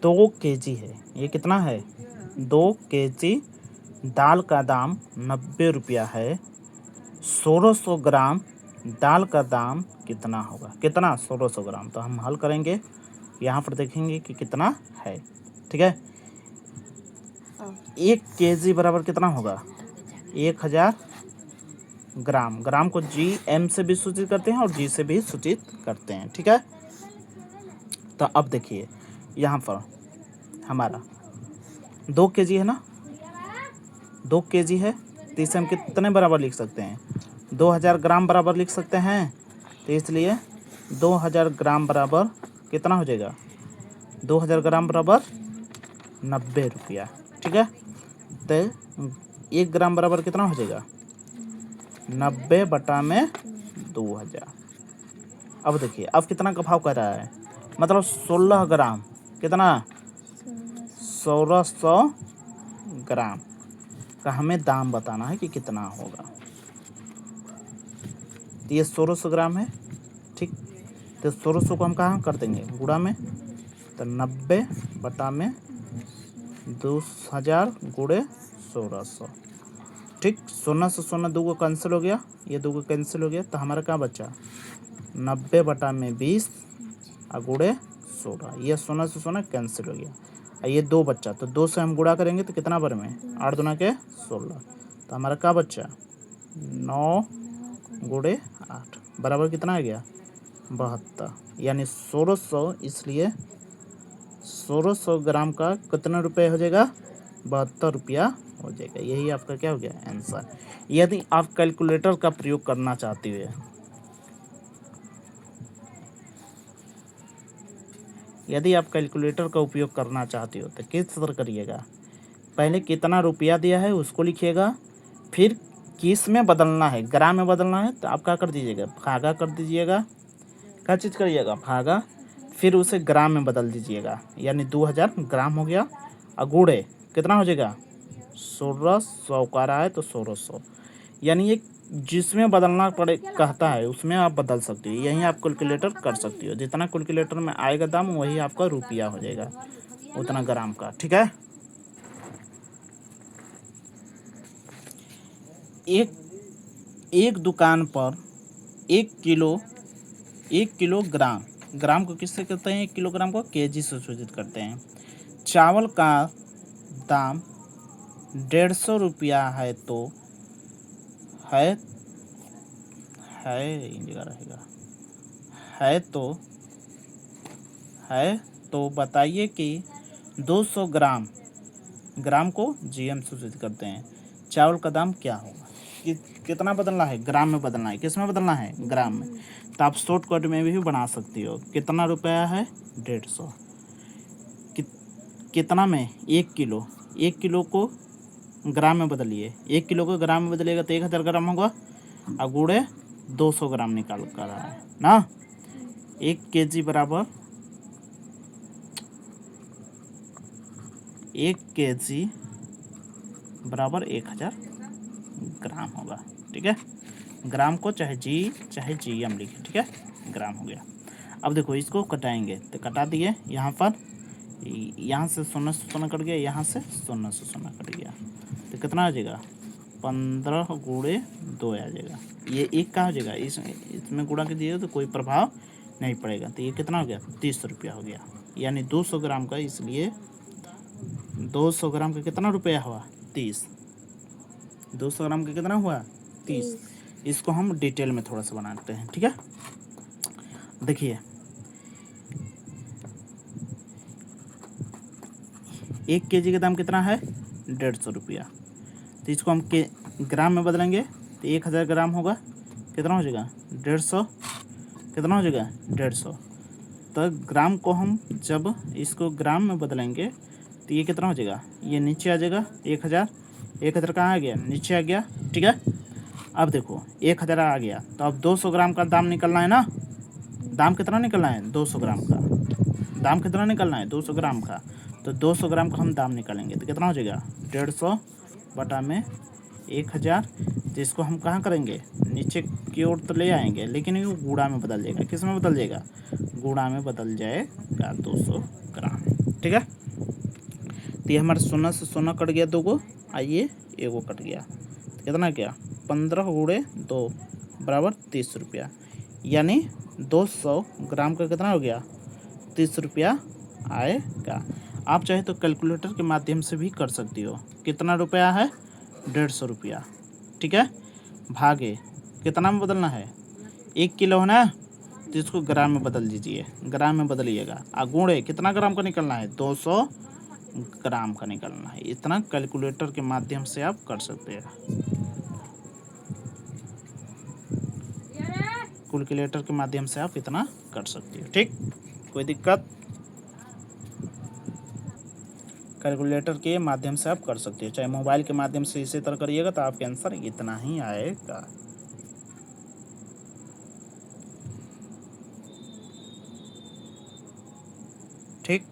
2 kg है। ये कितना है? 2 kg दाल का दाम 90 रुपया है। 1600 ग्राम दाल का दाम कितना होगा? कितना? 1600 ग्राम। तो हम हल करेंगे, यहाँ पर देखेंगे कि कितना है। ठीक है, 1 kg बराबर कितना होगा? 1000 ग्राम। ग्राम को GM से भी सूचित करते हैं और G से भी सूचित करते हैं। ठीक है, तो अब देखिए यहाँ पर हमारा 2 kg है ना, 2 kg है, तो इसे हम कितने बराबर लिख सकते हैं? 2000 ग्राम बराबर लिख सकते हैं। तो इसलिए 2000 ग्राम बराबर कितना हो जाएगा? 2000 ग्राम बराबर 90 रुपया। ठीक है, तो 1 ग्राम बराबर कितना हो जाएगा? 90 बटा में 2000। अब देखिए, अब कितना का भाव कर रहा है? मतलब 16 ग्राम। कितना? 1600 ग्राम का हमें दाम बताना है कि कितना होगा। तो ये 1600 ग्राम है। ठीक, तो 1600 को हम कहाँ कर देंगे? गुणा में। तो 90 बटा में 2000 गुणे 1600। ठीक, 16 से 16 दो को कैंसिल हो गया, ये दो को कैंसिल हो गया, तो हमारा क्या बचा? 90 बटा में 20 और गुणे 16। ये 16 से 16 कैंसिल हो गया और ये 2 बच्चा, तो 2 से हम गुणा करेंगे तो कितना बार में? 8 दूना के 16। तो हमारा क्या बच्चा? 9 गुणे 8 बराबर कितना आ गया? 72। यानी 1600, इसलिए 1600 ग्राम का कितना रुपये हो जाएगा? 72 रुपया हो जाएगा। यही आपका क्या हो गया? आंसर। यदि आप कैलकुलेटर का प्रयोग करना चाहते हो, यदि आप कैलकुलेटर का उपयोग करना चाहते हो तो किस तरह करिएगा? पहले कितना रुपया दिया है उसको लिखिएगा, फिर किस में बदलना है, ग्राम में बदलना है, तो आप क्या कर दीजिएगा? भागा कर दीजिएगा। क्या चीज़ करिएगा? भागा, फिर उसे ग्राम में बदल दीजिएगा। यानी 2000 ग्राम हो गया। अगुड़े कितना हो जाएगा? 1600 का रहा है तो 1600। यानी ये जिसमें बदलना पड़े कहता है उसमें आप बदल सकते हो। यही आप कैलकुलेटर कर सकती हो। जितना कैलकुलेटर में आएगा दाम वही आपका रुपया हो जाएगा, उतना ग्राम का। ठीक है, एक एक दुकान पर 1 किलो ग्राम, ग्राम को किससे कहते हैं? 1 किलोग्राम को केजी से सूचित करते हैं। चावल का दाम 150 रुपया है तो है इन जगह रहेगा है तो बताइए कि 200 ग्राम, ग्राम को GM से सूचित करते हैं, चावल का दाम क्या होगा? कितना बदलना है? ग्राम में बदलना है। किस में बदलना है? ग्राम में। तो आप शॉर्टकट में भी बना सकती हो। कितना रुपया है? 150। कितना में? 1 किलो। 1 किलो को ग्राम में बदलिए। 1 किलो को ग्राम में बदलिएगा तो 1000 ग्राम होगा और गुणे 200 ग्राम निकाल कर रहा है ना। 1 kg बराबर 1 kg बराबर 1000 ग्राम होगा। ठीक है, ग्राम को चाहे चाहे GM लिखे। ठीक है, ग्राम हो गया। अब देखो इसको कटाएंगे तो कटा दिए, यहाँ पर यहाँ से 0 से 0 कट गया, यहाँ से 0 से 0 कट गया, तो कितना आ जाएगा? 15 गुणे 2 आ जाएगा। ये एक का हो जाएगा, इसमें गुणा के दिए तो कोई प्रभाव नहीं पड़ेगा। तो ये कितना हो गया? 30 रुपया हो गया। यानी 200 ग्राम का, इसलिए 200 ग्राम का कितना रुपया हुआ? 30। 200 ग्राम का कितना हुआ? 30। इसको हम डिटेल में थोड़ा सा बनाते हैं। ठीक है, देखिए 1 kg का दाम कितना है? 150 रुपया। तो इसको हम के ग्राम में बदलेंगे तो 1000 ग्राम होगा। कितना हो जाएगा? 150। कितना हो जाएगा? 150। तो ग्राम को हम जब इसको ग्राम में बदलेंगे तो ये कितना हो जाएगा? ये नीचे आ जाएगा 1000। 1000 कहाँ आ गया? नीचे आ गया। ठीक है, अब देखो 1000 आ गया तो अब 200 ग्राम का दाम निकलना है ना। दाम कितना निकलना है? 200 ग्राम का दाम कितना निकलना है? 200 ग्राम का। तो 200 ग्राम का हम दाम निकालेंगे तो कितना हो जाएगा? 150 बटा में 1000। तो इसको हम कहाँ करेंगे? नीचे की ओर तो ले आएंगे, लेकिन ये गुणा में बदल जाएगा। किस में बदल जाएगा? गुणा में बदल जाएगा 200 ग्राम। ठीक है। तो ये हमारा 0 से 0 कट गया 2 को, आइए एगो कट गया, तो कितना क्या 15 गुणे 2 बराबर 30 रुपया, यानी 200 ग्राम का कितना हो गया 30 रुपया आएगा। आप चाहे तो कैलकुलेटर के माध्यम से भी कर सकती हो। कितना रुपया है 150 रुपया, ठीक है। भागे कितना में बदलना है 1 किलो है ना, तो इसको ग्राम में बदल दीजिए, ग्राम में बदलिएगा। गुणे कितना ग्राम का निकलना है 200 ग्राम का निकलना है। इतना कैलकुलेटर के माध्यम से आप कर सकते हैं, कैलकुलेटर के माध्यम से आप इतना कर सकते हो। ठीक, कोई दिक्कत, कैलकुलेटर के माध्यम से आप कर सकते हो, चाहे मोबाइल के माध्यम से इसी तरह करिएगा तो आपके आंसर इतना ही आएगा। ठीक।